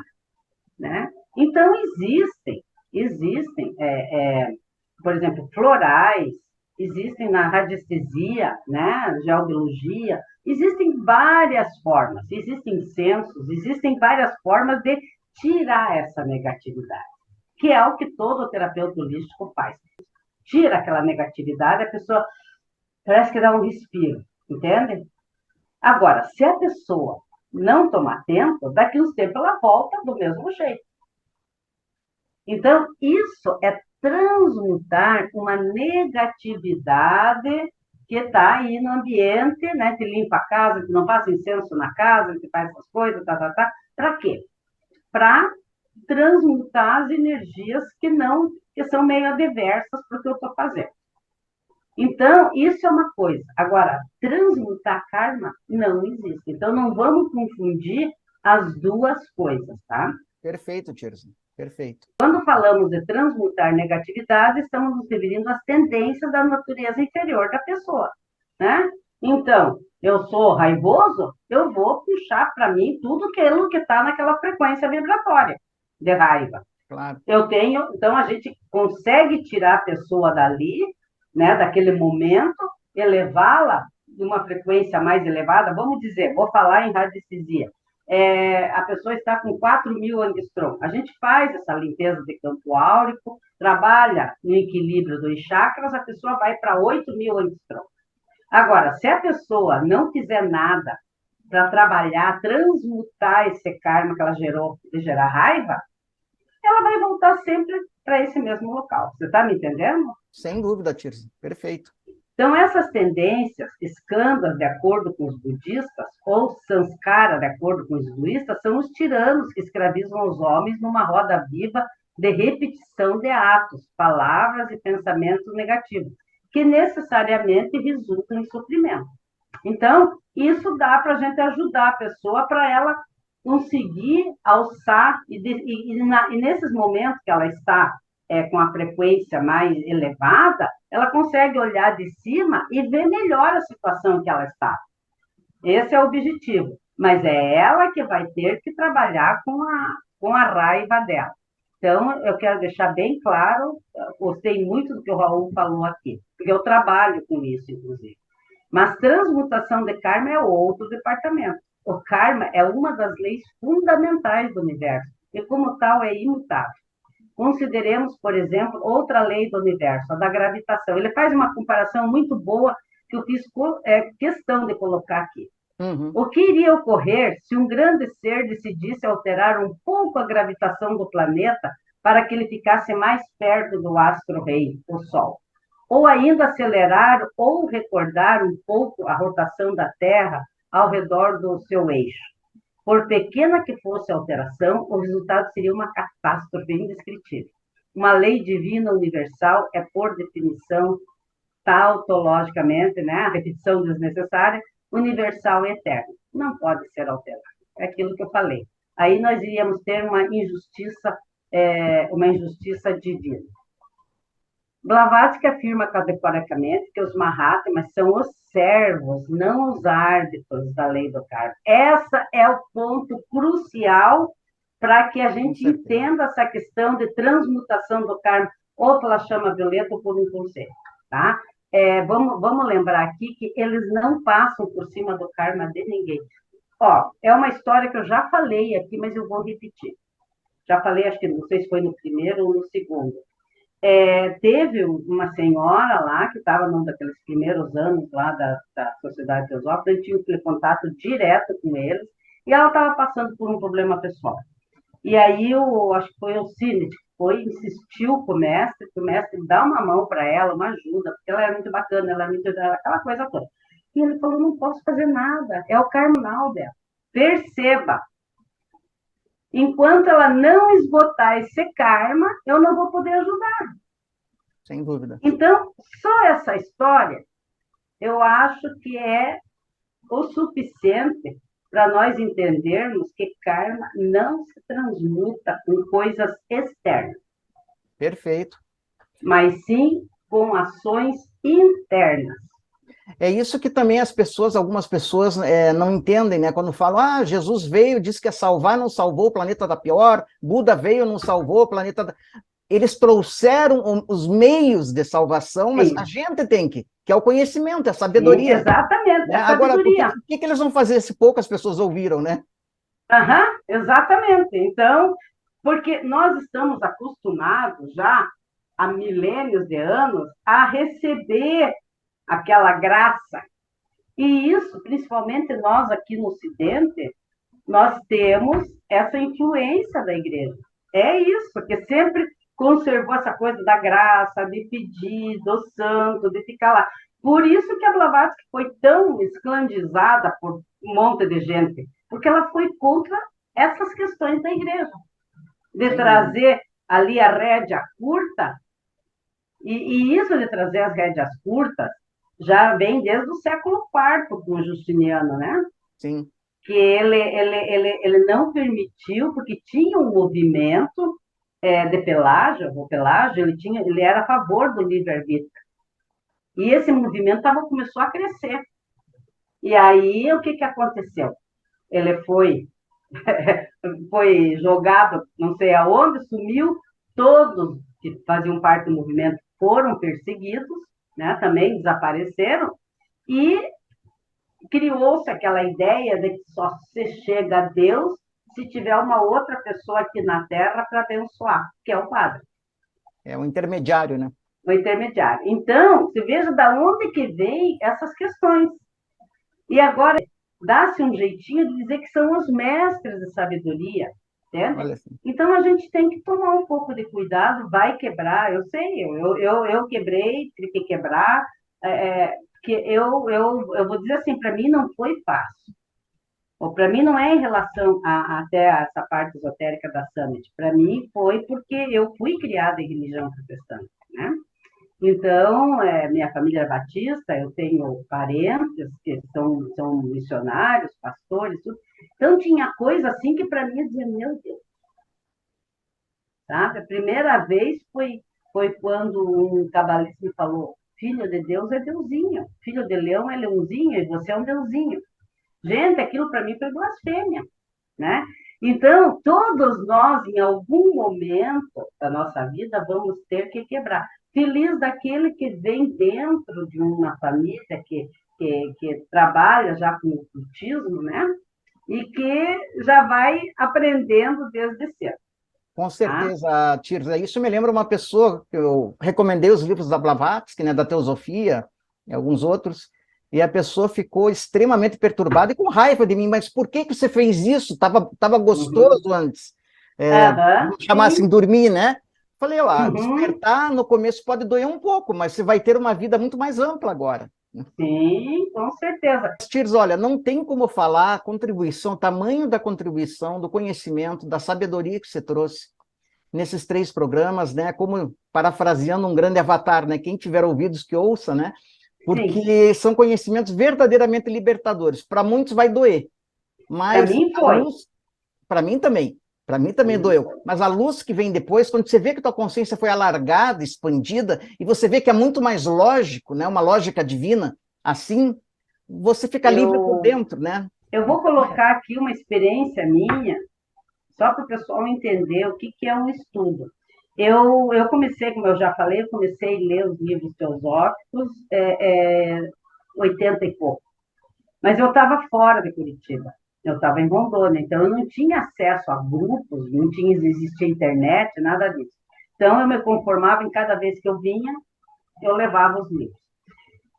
Né? Então, existem por exemplo, florais, existem na radiestesia, né? Geobiologia, existem várias formas, existem incensos, existem várias formas de tirar essa negatividade, que é o que todo terapeuta holístico faz. Tira aquela negatividade, a pessoa parece que dá um respiro, entende? Agora, se a pessoa não tomar tempo, daqui uns tempos ela volta do mesmo jeito. Então, isso é transmutar uma negatividade que está aí no ambiente, né, que limpa a casa, que não passa incenso na casa, que faz essas coisas, Para quê? Para transmutar as energias que são meio adversas para o que eu estou fazendo. Então, isso é uma coisa. Agora, transmutar karma não existe. Então, não vamos confundir as duas coisas, tá? Perfeito, Tirza. Perfeito. Quando falamos de transmutar negatividade, estamos nos referindo às tendências da natureza inferior da pessoa, né? Então, eu sou raivoso, eu vou puxar para mim tudo aquilo que está naquela frequência vibratória de raiva. Claro. Então a gente consegue tirar a pessoa dali, né, daquele momento, elevá-la de uma frequência mais elevada. Vamos dizer, vou falar em radiestesia. A pessoa está com 4.000 angstrom. A gente faz essa limpeza de campo áurico, trabalha no equilíbrio dos chakras, a pessoa vai para 8.000 angstrom. Agora, se a pessoa não fizer nada para trabalhar, transmutar esse karma que ela gerou de gerar raiva, ela vai voltar sempre para esse mesmo local. Você está me entendendo? Sem dúvida, Tirza. Perfeito. Então, essas tendências, skandhas, de acordo com os budistas, ou sanskara, de acordo com os hinduístas, são os tiranos que escravizam os homens numa roda viva de repetição de atos, palavras e pensamentos negativos, que necessariamente resultam em sofrimento. Então, isso dá para a gente ajudar a pessoa para ela conseguir alçar, e nesses momentos que ela está com a frequência mais elevada, ela consegue olhar de cima e ver melhor a situação que ela está. Esse é o objetivo. Mas é ela que vai ter que trabalhar com a raiva dela. Então, eu quero deixar bem claro, gostei muito do que o Raul falou aqui, porque eu trabalho com isso, inclusive. Mas transmutação de karma é outro departamento. O karma é uma das leis fundamentais do universo, e como tal é imutável. Consideremos, por exemplo, outra lei do universo, a da gravitação. Ele faz uma comparação muito boa que eu fiz questão de colocar aqui. Uhum. O que iria ocorrer se um grande ser decidisse alterar um pouco a gravitação do planeta para que ele ficasse mais perto do astro-rei, o Sol? Ou ainda acelerar ou recordar um pouco a rotação da Terra ao redor do seu eixo? Por pequena que fosse a alteração, o resultado seria uma catástrofe indescritível. Uma lei divina universal é, por definição, tautologicamente, né, a repetição desnecessária, universal e eterna. Não pode ser alterada. É aquilo que eu falei. Aí nós iríamos ter uma injustiça divina. Blavatsky afirma categoricamente que os Mahatmas são os servos, não os árbitros da lei do karma. Esse é o ponto crucial para que a gente entenda essa questão de transmutação do karma, ou pela chama violeta ou por inconsciente, tá? Vamos lembrar aqui que eles não passam por cima do karma de ninguém. É uma história que eu já falei aqui, mas eu vou repetir. Já falei, acho que não sei se foi no primeiro ou no segundo. Teve uma senhora lá, que estava num daqueles primeiros anos lá da Sociedade Teosófica, eu tinha contato direto com eles, e ela estava passando por um problema pessoal. E aí, acho que foi o Cine, insistiu com o mestre dá uma mão para ela, uma ajuda, porque ela era muito bacana, aquela coisa toda. E ele falou, não posso fazer nada, é o karma dela. Perceba, enquanto ela não esgotar esse karma, eu não vou poder ajudar. Sem dúvida. Então, só essa história, eu acho que é o suficiente para nós entendermos que karma não se transmuta com coisas externas. Perfeito. Mas sim com ações internas. É isso que também algumas pessoas não entendem, né? Quando falam, Jesus veio, disse que ia salvar, não salvou, o planeta está pior, Buda veio, não salvou, o planeta... Eles trouxeram os meios de salvação, mas a gente tem que é o conhecimento, é a sabedoria. Sim, exatamente, né? a sabedoria. Agora, o que eles vão fazer se poucas pessoas ouviram, né? Exatamente. Então, porque nós estamos acostumados já, há milênios de anos, a receber aquela graça. E isso, principalmente nós aqui no Ocidente, nós temos essa influência da igreja. É isso, que sempre conservou essa coisa da graça, de pedir, do santo, de ficar lá. Por isso que a Blavatsky foi tão esclandizada por um monte de gente, porque ela foi contra essas questões da igreja, de trazer ali a rédea curta, e isso de trazer as rédeas curtas já vem desde o século IV com o Justiniano, né? Sim. Que ele não permitiu, porque tinha um movimento de Pelágio, o Pelágio, ele era a favor do livre-arbítrio. E esse movimento começou a crescer. E aí, o que aconteceu? Ele foi jogado, não sei aonde, sumiu, todos que faziam parte do movimento foram perseguidos, né, também desapareceram, e criou-se aquela ideia de que só se chega a Deus se tiver uma outra pessoa aqui na Terra para abençoar, que é o padre. É um intermediário, né? O intermediário. Então, você veja de onde que vem essas questões. E agora, dá-se um jeitinho de dizer que são os mestres de sabedoria, entende? Assim. Então, a gente tem que tomar um pouco de cuidado, vai quebrar, eu sei, eu quebrei, tive que quebrar, que eu vou dizer assim, para mim não foi fácil. Para mim não é em relação até a essa parte esotérica da Summit, para mim foi porque eu fui criada em religião protestante, né? Então, minha família é batista, eu tenho parentes que são missionários, pastores, tudo. Então, tinha coisa assim que para mim eu dizia, meu Deus. Sabe? A primeira vez foi quando um cabalista me falou, filho de Deus é Deusinho, filho de leão é leãozinho, e você é um Deusinho. Gente, aquilo para mim foi blasfêmia, né? Então, todos nós, em algum momento da nossa vida, vamos ter que quebrar. Feliz daquele que vem dentro de uma família que trabalha já com o cultismo, né? E que já vai aprendendo desde cedo. Com certeza, Tirza. Isso me lembra uma pessoa que eu recomendei os livros da Blavatsky, né, da Teosofia, e alguns outros, e a pessoa ficou extremamente perturbada e com raiva de mim. Mas por que você fez isso? Tava gostoso antes. Chamar assim, dormir, né? Falei, despertar no começo pode doer um pouco, mas você vai ter uma vida muito mais ampla agora. Sim, com certeza. Tirza, olha, não tem como falar a contribuição, o tamanho da contribuição, do conhecimento, da sabedoria que você trouxe nesses 3 programas, né? Como parafraseando um grande avatar, né? Quem tiver ouvidos que ouça, né? Porque são conhecimentos verdadeiramente libertadores. Para muitos vai doer, mas para mim foi. Para mim também doeu. Mas a luz que vem depois, quando você vê que tua consciência foi alargada, expandida, e você vê que é muito mais lógico, né? Uma lógica divina, assim, você fica livre por dentro, né? Eu vou colocar aqui uma experiência minha, só para o pessoal entender o que é um estudo. Eu comecei, como eu já falei, eu comecei a ler os livros teosóficos 80 e pouco. Mas eu estava fora de Curitiba. Eu estava em Rondônia, então eu não tinha acesso a grupos, não existia internet, nada disso. Então eu me conformava em cada vez que eu vinha, eu levava os livros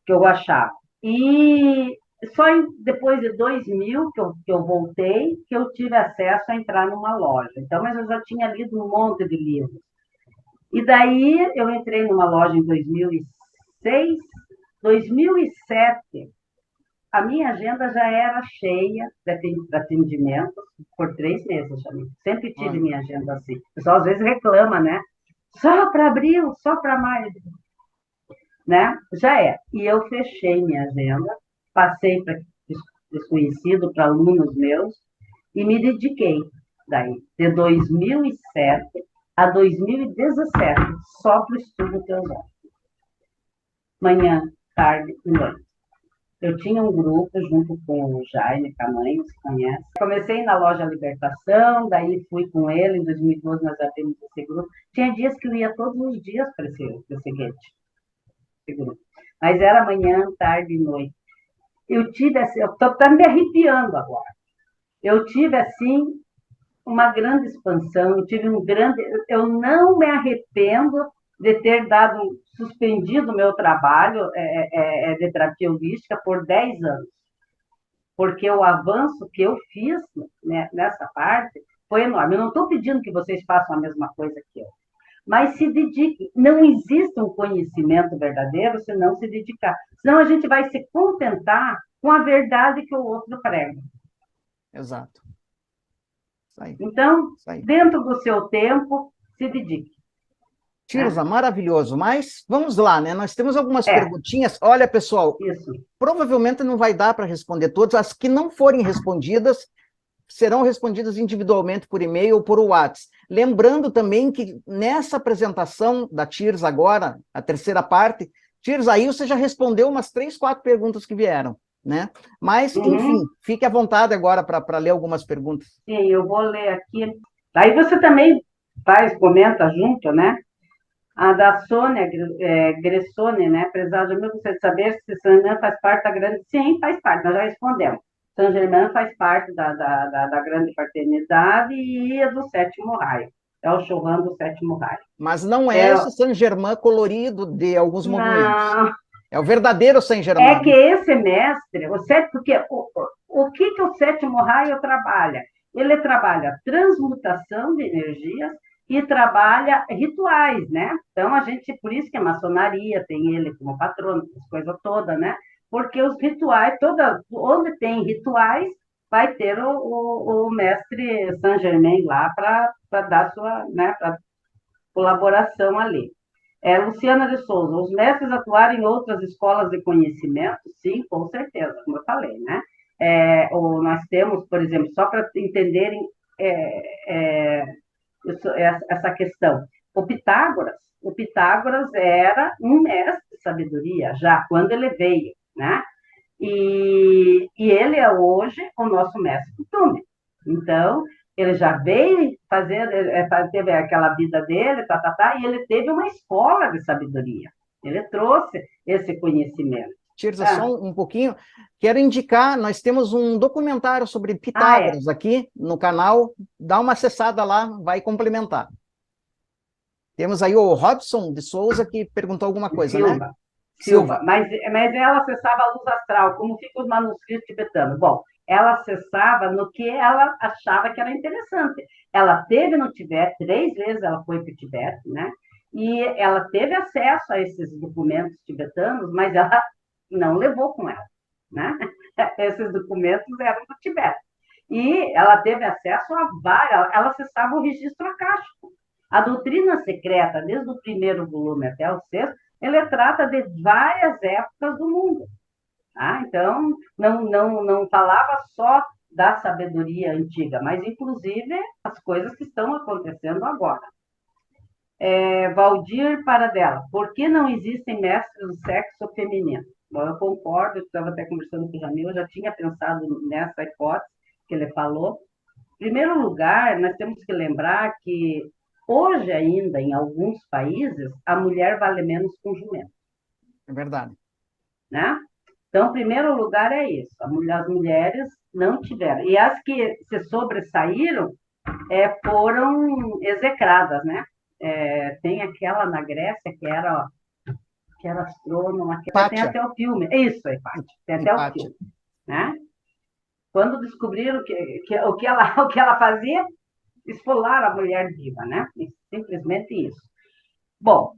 que eu achava. E só depois de 2000 que eu voltei, que eu tive acesso a entrar numa loja. Então, mas eu já tinha lido um monte de livros. E daí eu entrei numa loja em 2006, 2007, a minha agenda já era cheia de atendimentos por 3 meses. Sempre tive minha agenda assim. O pessoal às vezes reclama, né? Só para abril, só para maio. Né? Já é. E eu fechei minha agenda, passei para desconhecido, para alunos meus, e me dediquei, daí, de 2007 a 2017, só para o estudo teosófico. Manhã, tarde e noite. Eu tinha um grupo junto com o Jaime Camanho, se conhece. Comecei na loja Libertação, daí fui com ele, em 2012 nós abrimos esse grupo. Tinha dias que eu ia todos os dias para esse guete. Mas era manhã, tarde e noite. Eu tive assim, eu estou me arrepiando agora. Eu tive assim uma grande expansão, eu não me arrependo de ter suspendido o meu trabalho de terapia holística por 10 anos, porque o avanço que eu fiz, né, nessa parte foi enorme. Eu não estou pedindo que vocês façam a mesma coisa que eu, mas se dedique. Não existe um conhecimento verdadeiro se não se dedicar. Senão a gente vai se contentar com a verdade que o outro prega. Exato. Isso aí. Então, Isso aí. dentro do seu tempo, se dedique. Tirza, maravilhoso. Mas vamos lá, né? Nós temos algumas É. perguntinhas. Olha, pessoal, Isso. provavelmente não vai dar para responder todas. As que não forem respondidas serão respondidas individualmente por e-mail ou por WhatsApp. Lembrando também que nessa apresentação da Tirza agora, a terceira parte, Tirza, aí você já respondeu umas 3, 4 perguntas que vieram, né? Mas, enfim, fique à vontade agora para ler algumas perguntas. Sim, eu vou ler aqui. Aí você também comenta junto, né? A da Sônia Gressone, né? Prezado amigo, gostaria de saber se São Germain faz parte da grande... Sim, faz parte, nós já respondemos. São Germain faz parte da grande fraternidade e é do sétimo raio. É o Chouhan do sétimo raio. Mas não é esse Saint Germain colorido de alguns movimentos. Não. É o verdadeiro Saint Germain. É que esse mestre, porque o que o sétimo raio trabalha? Ele trabalha transmutação de energias e trabalha rituais, né? Então, por isso que a maçonaria tem ele como patrono, essas coisas todas, né? Porque os rituais, onde tem rituais, vai ter o mestre Saint Germain lá para dar sua, né, pra colaboração ali. Luciana de Souza, os mestres atuaram em outras escolas de conhecimento? Sim, com certeza, como eu falei, né? Nós temos, por exemplo, só para entenderem essa questão, o Pitágoras era um mestre de sabedoria, já quando ele veio, né? E ele é hoje o nosso mestre Kutume. Então, ele já veio teve aquela vida dele, e ele teve uma escola de sabedoria. Ele trouxe esse conhecimento. Tirza, só um pouquinho. Quero indicar, nós temos um documentário sobre Pitágoras aqui no canal. Dá uma acessada lá, vai complementar. Temos aí o Robson de Souza, que perguntou alguma coisa, né? Silva. Mas ela acessava a luz astral, como ficam os manuscritos tibetanos. Bom, ela acessava no que ela achava que era interessante. Ela teve no Tibete, 3 vezes ela foi para o Tibete, né? E ela teve acesso a esses documentos tibetanos, mas ela não levou com ela, né? Esses documentos eram do Tibete. E ela teve acesso a várias, ela acessava o registro acástico. A doutrina secreta, desde o primeiro volume até o sexto, ele trata de várias épocas do mundo. Tá? Então, não falava só da sabedoria antiga, mas, inclusive, as coisas que estão acontecendo agora. Valdir Paradela, por que não existem mestres do sexo feminino? Bom, eu concordo, eu estava até conversando com o Jamil, eu já tinha pensado nessa hipótese que ele falou. Em primeiro lugar, nós temos que lembrar que, hoje ainda, em alguns países, a mulher vale menos que um jumento. É verdade. Né? Então, em primeiro lugar é isso. As mulheres não tiveram. E as que se sobressaíram foram execradas, né? Tem aquela na Grécia que era astrônoma, que tem até o filme. Isso, Hipátia. Tem até o filme. Né? Quando descobriram o que ela fazia, esfolaram a mulher viva, né? Simplesmente isso. Bom,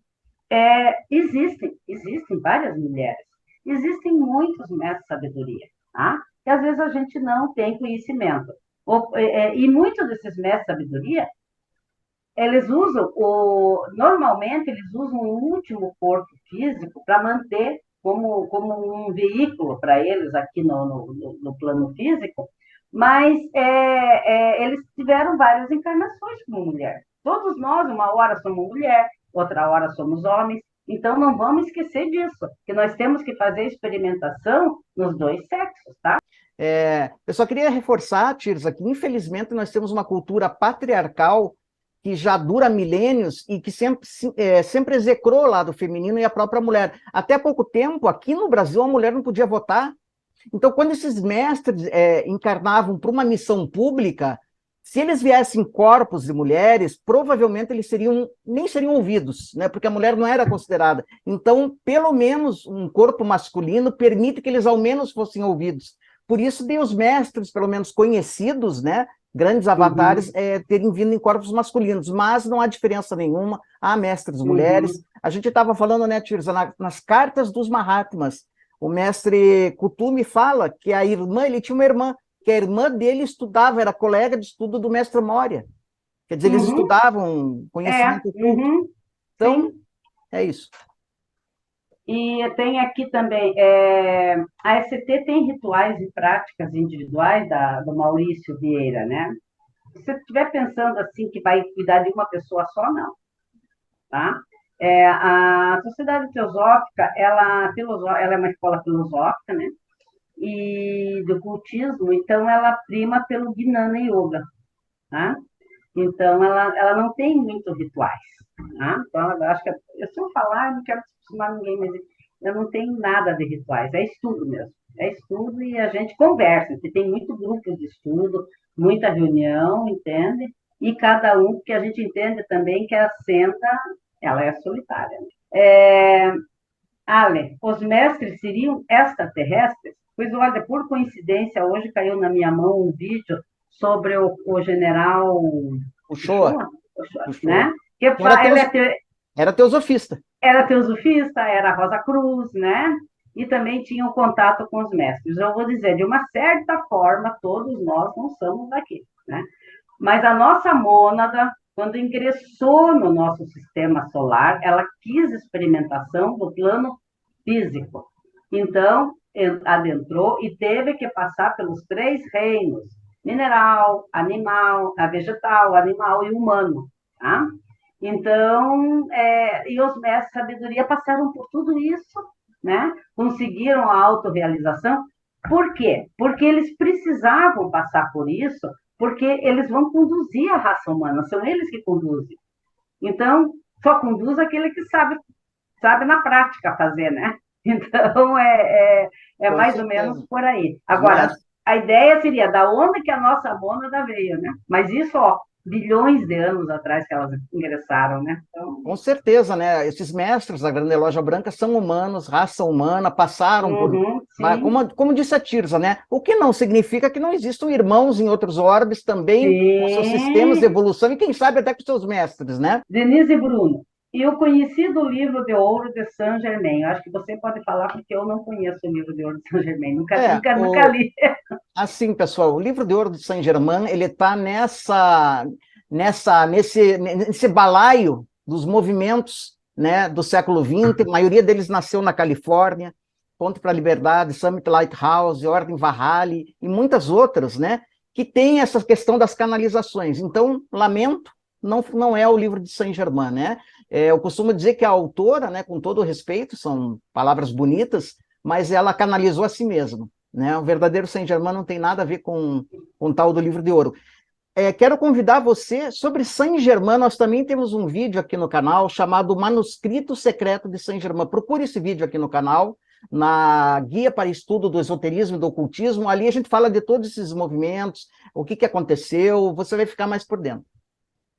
existem várias mulheres. Existem muitos mestres de sabedoria, tá? Que às vezes a gente não tem conhecimento. E muitos desses mestres de sabedoria, normalmente eles usam o último corpo físico para manter como um veículo para eles aqui no plano físico, mas eles tiveram várias encarnações como mulher. Todos nós, uma hora somos mulher, outra hora somos homens. Então, não vamos esquecer disso, que nós temos que fazer experimentação nos 2 sexos, tá? Eu só queria reforçar, Tirza, que infelizmente nós temos uma cultura patriarcal que já dura milênios e que sempre execrou o lado feminino e a própria mulher. Até pouco tempo, aqui no Brasil, a mulher não podia votar. Então, quando esses mestres encarnavam para uma missão pública, se eles viessem corpos de mulheres, provavelmente eles nem seriam ouvidos, né? Porque a mulher não era considerada. Então, pelo menos um corpo masculino permite que eles ao menos fossem ouvidos. Por isso, tem os mestres, pelo menos conhecidos, né? grandes avatares terem vindo em corpos masculinos, mas não há diferença nenhuma, há mestres mulheres. A gente estava falando, né, Tirza, nas cartas dos Mahatmas, o mestre Kutumi fala que a irmã, ele tinha uma irmã, que a irmã dele estudava, era colega de estudo do mestre Moria. Quer dizer, eles estudavam conhecimento oculto. Então, sim. É isso. E tem aqui também, a ECT tem rituais e práticas individuais do Maurício Vieira, né? Se você estiver pensando assim que vai cuidar de uma pessoa só, não. Tá? A Sociedade Teosófica, ela é uma escola filosófica, né? E do cultismo, então ela prima pelo Jnana Yoga, tá? Então ela não tem muitos rituais, tá? Então eu acho que se eu falar, eu não quero acostumar ninguém, mas eu não tenho nada de rituais, é estudo mesmo, é estudo e a gente conversa, tem muito grupo de estudo, muita reunião, entende? E cada um, porque a gente entende também que a senda, ela é solitária. Ale, os mestres seriam extraterrestres? Pois olha, por coincidência, hoje caiu na minha mão um vídeo sobre o general Uchoa, né? Que era teosofista. Era teosofista, era Rosa Cruz, né? E também tinha um contato com os mestres. Eu vou dizer, de uma certa forma, todos nós não somos daqui, né? Mas a nossa mônada, quando ingressou no nosso sistema solar, ela quis experimentação do plano físico. Então, adentrou e teve que passar pelos 3 reinos: mineral, animal, vegetal, animal e humano. Tá? Então, e os mestres de sabedoria passaram por tudo isso, né? Conseguiram a autorrealização. Por quê? Porque eles precisavam passar por isso, porque eles vão conduzir a raça humana, são eles que conduzem. Então, só conduz aquele que sabe na prática fazer, né? Então, mais ou menos por aí. Agora, a ideia seria da onde que a nossa mônada veio, né? Mas isso, bilhões de anos atrás que elas ingressaram, né? Então... Com certeza, né? Esses mestres da Grande Loja Branca são humanos, raça humana, passaram por... Como disse a Tirza, né? O que não significa que não existam irmãos em outros orbes também, com seus sistemas de evolução, e quem sabe até com seus mestres, né? Denise e Bruno, eu conheci do livro de ouro de Saint Germain. Eu acho que você pode falar, porque eu não conheço o livro de ouro de Saint Germain. Nunca li. Assim, pessoal, o livro de ouro de Saint Germain, ele está nesse balaio dos movimentos, né, do século XX. A maioria deles nasceu na Califórnia, Ponte para a Liberdade, Summit Lighthouse, Ordem Valhalla e muitas outras, né, que tem essa questão das canalizações. Então, lamento, não é o livro de Saint Germain, né? Eu costumo dizer que a autora, né, com todo o respeito, são palavras bonitas, mas ela canalizou a si mesma, né? O verdadeiro Saint Germain não tem nada a ver com o tal do livro de ouro. Quero convidar você sobre Saint Germain. Nós também temos um vídeo aqui no canal chamado Manuscrito Secreto de Saint Germain. Procure esse vídeo aqui no canal, na Guia para Estudo do Esoterismo e do Ocultismo. Ali a gente fala de todos esses movimentos, o que aconteceu, você vai ficar mais por dentro.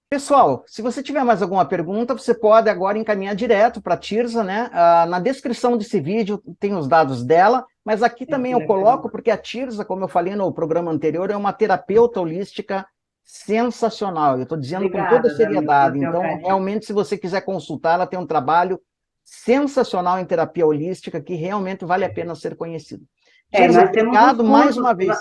Pessoal, se você tiver mais alguma pergunta, você pode agora encaminhar direto para a Tirza, né? Na descrição desse vídeo tem os dados dela, mas aqui também eu coloco, porque a Tirza, como eu falei no programa anterior, é uma terapeuta holística sensacional. Eu estou dizendo com toda seriedade. Então, realmente, se você quiser consultar, ela tem um trabalho sensacional em terapia holística que realmente vale a pena ser conhecido. Tirza, obrigado mais uma vez.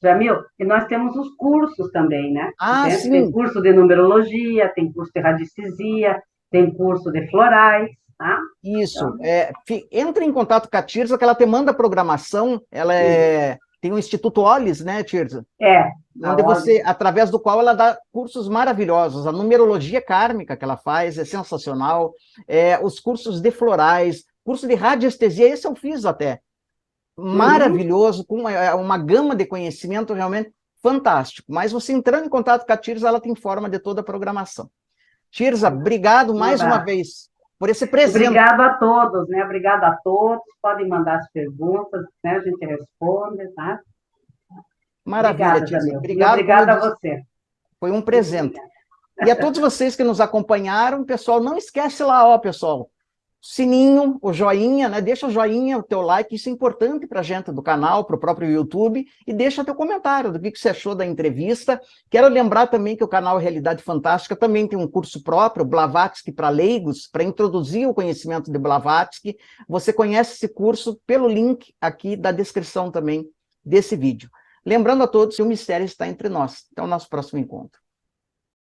Jamil, e nós temos os cursos também, né? Sim. Tem curso de numerologia, tem curso de radiestesia, tem curso de florais, tá? Isso. Então... Entre em contato com a Tirza, que ela te manda programação, ela tem o Instituto Olis, né, Tirza? Onde você, através do qual ela dá cursos maravilhosos. A numerologia kármica que ela faz é sensacional. Os cursos de florais, curso de radiestesia, esse eu fiz até. Maravilhoso, com uma gama de conhecimento realmente fantástico. Mas você entrando em contato com a Tirza, ela tem forma de toda a programação. Tirza, obrigado mais uma vez por esse presente. Obrigado a todos, né? Obrigado a todos. Podem mandar as perguntas, né? A gente responde, tá? Maravilha, Tirza. Obrigada a você. Foi um presente. E a todos vocês que nos acompanharam, pessoal, não esquece lá, pessoal, sininho, o joinha, né? Deixa o joinha, o teu like, isso é importante para a gente do canal, para o próprio YouTube, e deixa teu comentário do que você achou da entrevista. Quero lembrar também que o canal Realidade Fantástica também tem um curso próprio, Blavatsky para leigos, para introduzir o conhecimento de Blavatsky. Você conhece esse curso pelo link aqui da descrição também desse vídeo. Lembrando a todos que o mistério está entre nós. Até o nosso próximo encontro.